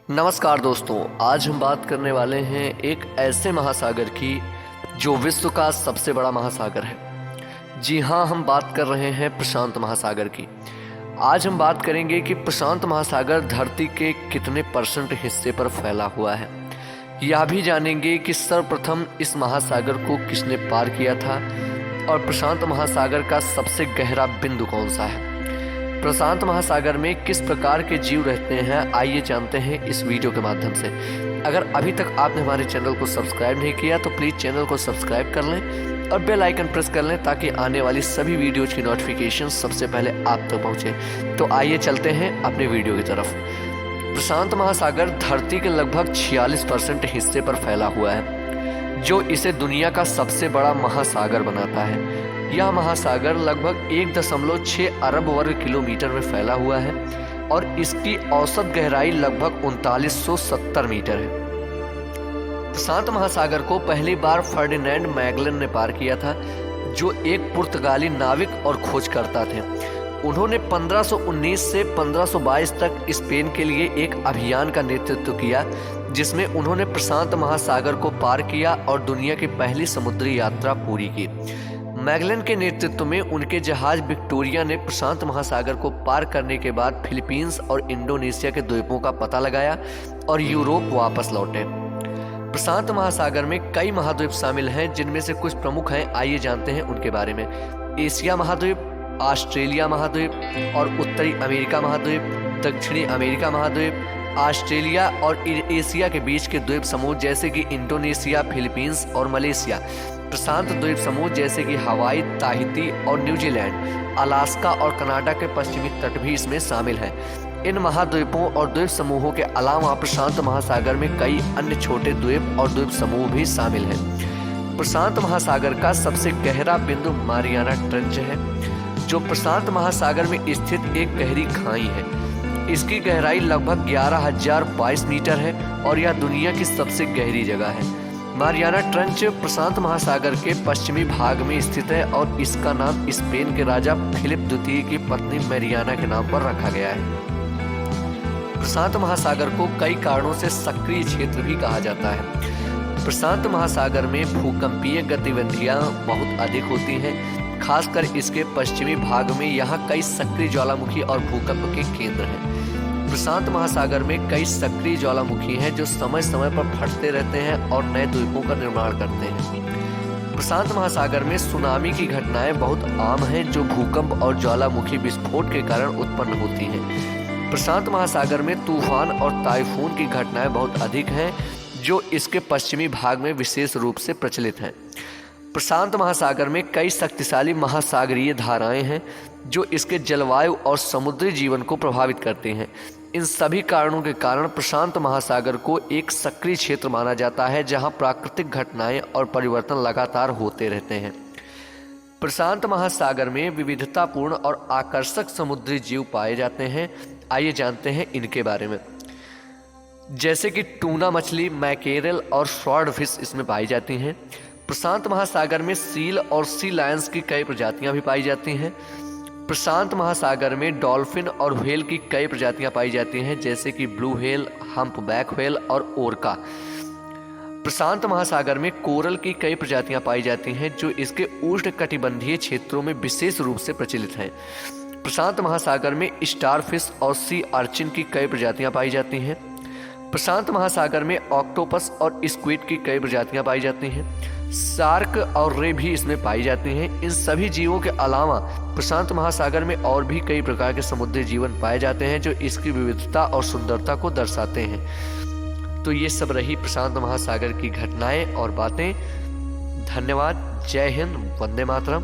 नमस्कार दोस्तों, आज हम बात करने वाले हैं एक ऐसे महासागर की जो विश्व का सबसे बड़ा महासागर है। जी हाँ, हम बात कर रहे हैं प्रशांत महासागर की। आज हम बात करेंगे कि प्रशांत महासागर धरती के कितने % हिस्से पर फैला हुआ है। यह भी जानेंगे कि सर्वप्रथम इस महासागर को किसने पार किया था और प्रशांत महासागर का सबसे गहरा बिंदु कौन सा है। प्रशांत महासागर में किस प्रकार के जीव रहते हैं, आइए जानते हैं इस वीडियो के माध्यम से। अगर अभी तक आपने हमारे चैनल को सब्सक्राइब नहीं किया तो प्लीज़ चैनल को सब्सक्राइब कर लें और बेल आइकन प्रेस कर लें ताकि आने वाली सभी वीडियोज़ की नोटिफिकेशन सबसे पहले आप तक पहुंचे। तो आइए चलते हैं अपने वीडियो की तरफ। प्रशांत महासागर धरती के लगभग 46% हिस्से पर फैला हुआ है, जो इसे दुनिया का सबसे बड़ा महासागर बनाता है। यह महासागर लगभग 1.6 अरब वर्ग किलोमीटर में फैला हुआ है और इसकी औसत गहराई लगभग 3970 मीटर है। प्रशांत महासागर को पहली बार फर्डिनेंड मैगलन ने पार किया था, जो एक पुर्तगाली नाविक और खोजकर्ता थे। उन्होंने 1519 से 1522 तक स्पेन के लिए एक अभियान का नेतृत्व किया, जिसमें उन्होंने प्रशांत महासागर को पार किया और दुनिया की पहली समुद्री यात्रा पूरी की। मैगलन के नेतृत्व में उनके जहाज विक्टोरिया ने प्रशांत महासागर को पार करने के बाद फिलीपींस और इंडोनेशिया के द्वीपों का पता लगाया और यूरोप वापस लौटे। प्रशांत महासागर में कई महाद्वीप शामिल हैं, जिनमें से कुछ प्रमुख हैं, आइए जानते हैं उनके बारे में। एशिया महाद्वीप, ऑस्ट्रेलिया महाद्वीप और उत्तरी अमेरिका महाद्वीप, दक्षिणी अमेरिका महाद्वीप, ऑस्ट्रेलिया और एशिया के बीच के द्वीप समूह जैसे कि इंडोनेशिया, फिलीपींस और मलेशिया, प्रशांत द्वीप समूह जैसे कि हवाई, ताहिती और न्यूजीलैंड, अलास्का और कनाडा के पश्चिमी तट भी इसमें शामिल हैं। इन महाद्वीपों और द्वीप समूहों के अलावा प्रशांत महासागर में कई अन्य छोटे द्वीप और द्वीप समूह भी शामिल हैं। प्रशांत महासागर का सबसे गहरा बिंदु मारियाना ट्रेंच है, जो प्रशांत महासागर में स्थित एक गहरी खाई है। इसकी गहराई लगभग 11,022 मीटर है और यह दुनिया की सबसे गहरी जगह है। मारियाना ट्रेंच प्रशांत महासागर के पश्चिमी भाग में स्थित है और इसका नाम स्पेन के राजा फिलिप द्वितीय की पत्नी मैरियाना के नाम पर रखा गया है। प्रशांत महासागर को कई कारणों से सक्रिय क्षेत्र भी कहा जाता है। प्रशांत महासागर में भूकंपीय गतिविधियां बहुत अधिक होती हैं, खासकर इसके पश्चिमी भाग में। यहाँ कई सक्रिय ज्वालामुखी और भूकंप के केंद्र हैं। प्रशांत महासागर में कई सक्रिय ज्वालामुखी हैं जो समय समय पर फटते रहते हैं और नए द्वीपों का निर्माण करते हैं। प्रशांत महासागर में सुनामी की घटनाएं बहुत आम हैं, जो भूकंप और ज्वालामुखी विस्फोट के कारण उत्पन्न होती हैं। प्रशांत महासागर में तूफान और टाइफून की घटनाएं बहुत अधिक हैं, जो इसके पश्चिमी भाग में विशेष रूप से प्रचलित हैं। प्रशांत महासागर में कई शक्तिशाली महासागरीय धाराएं हैं, जो इसके जलवायु और समुद्री जीवन को प्रभावित करती हैं। इन सभी कारणों के कारण प्रशांत महासागर को एक सक्रिय क्षेत्र माना जाता है, जहां प्राकृतिक घटनाएं और परिवर्तन लगातार होते रहते हैं। प्रशांत महासागर में विविधतापूर्ण और आकर्षक समुद्री जीव पाए जाते हैं, आइए जानते हैं इनके बारे में। जैसे कि टूना मछली, मैकेरल और स्वॉर्ड फिश इसमें पाई जाती हैं। प्रशांत महासागर में सील और सी लायंस की कई प्रजातियां भी पाई जाती हैं। प्रशांत महासागर में डॉल्फिन और व्हेल की कई प्रजातियां पाई जाती हैं, जैसे कि ब्लू व्हेल, हम्पबैक व्हेल और ओरका। प्रशांत महासागर में कोरल की कई प्रजातियां पाई जाती हैं, जो इसके उष्णकटिबंधीय क्षेत्रों में विशेष रूप से प्रचलित हैं। प्रशांत महासागर में स्टारफिश और सी अर्चिन की कई प्रजातियां पाई जाती हैं। प्रशांत महासागर में ऑक्टोपस और स्क्विड की कई प्रजातियां पाई जाती हैं। शार्क और रे भी इसमें पाई जाती हैं। इन सभी जीवों के अलावा प्रशांत महासागर में और भी कई प्रकार के समुद्री जीवन पाए जाते हैं, जो इसकी विविधता और सुंदरता को दर्शाते हैं। तो ये सब रही प्रशांत महासागर की घटनाएं और बातें। धन्यवाद। जय हिंद, वंदे मातरम।